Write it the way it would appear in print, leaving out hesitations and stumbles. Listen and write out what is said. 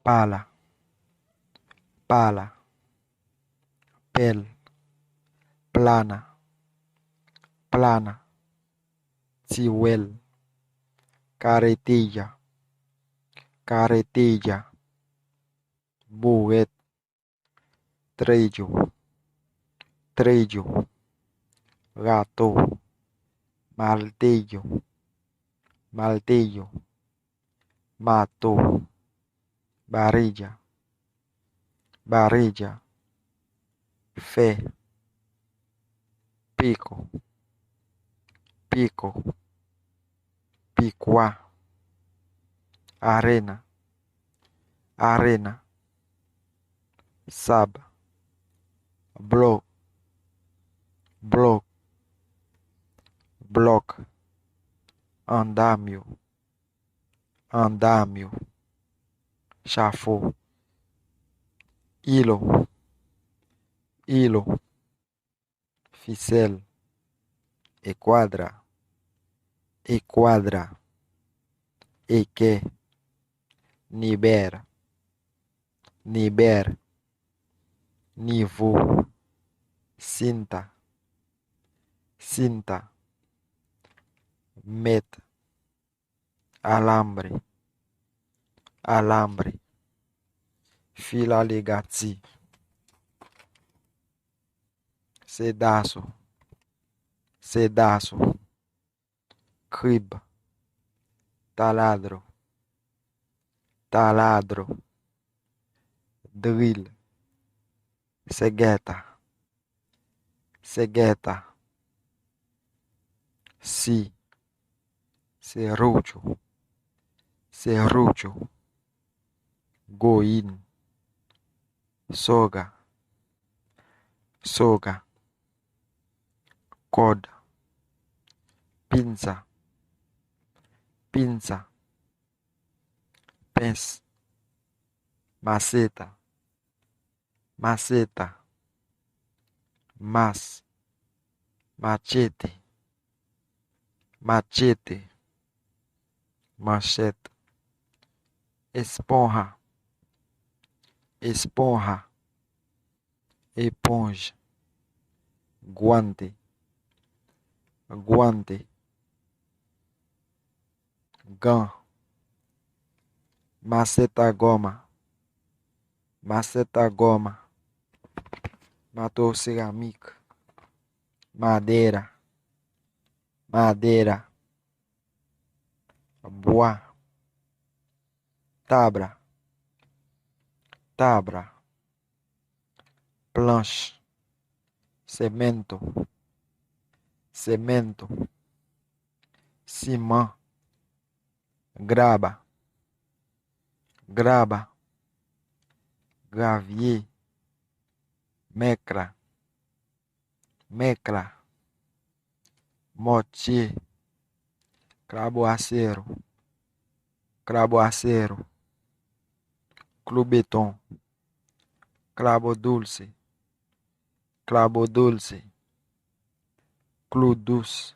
pala, pala, pel, plana, plana, tiwel, carretilla, carretilla, buet, trillo, trillo, gato, martillo, martillo, mato, varilla, varilla, fe, pico, pico, picuá, arena, arena, sab, bloc, bloc, bloc, andamio, andamio, chafou, hilo, hilo, ficelle, esquadra, esquadra, eque, niber, niber, niveau, cinta, cinta, met, alambre, alambre, fila legati, sedaço, sedaço, crib, taladro, taladro, drill, cegueta, cegueta, si, serrucho, serrucho, goin, soga, soga, corda, pinça, pinça, pence, maceta, maceta, mas, machete, machete, manchete, esponja, esponja, esponja, guante, guante, gant, maceta goma, maceta goma, matou cerâmica, madeira, madeira, bois, tabra, tabra, planche, cemento, cemento, cimã, graba, graba, gravier, mecra, mecra, mortier, carboaceiro, carboaceiro, clubeton, clavo dulce, clavo dulce, clou douce,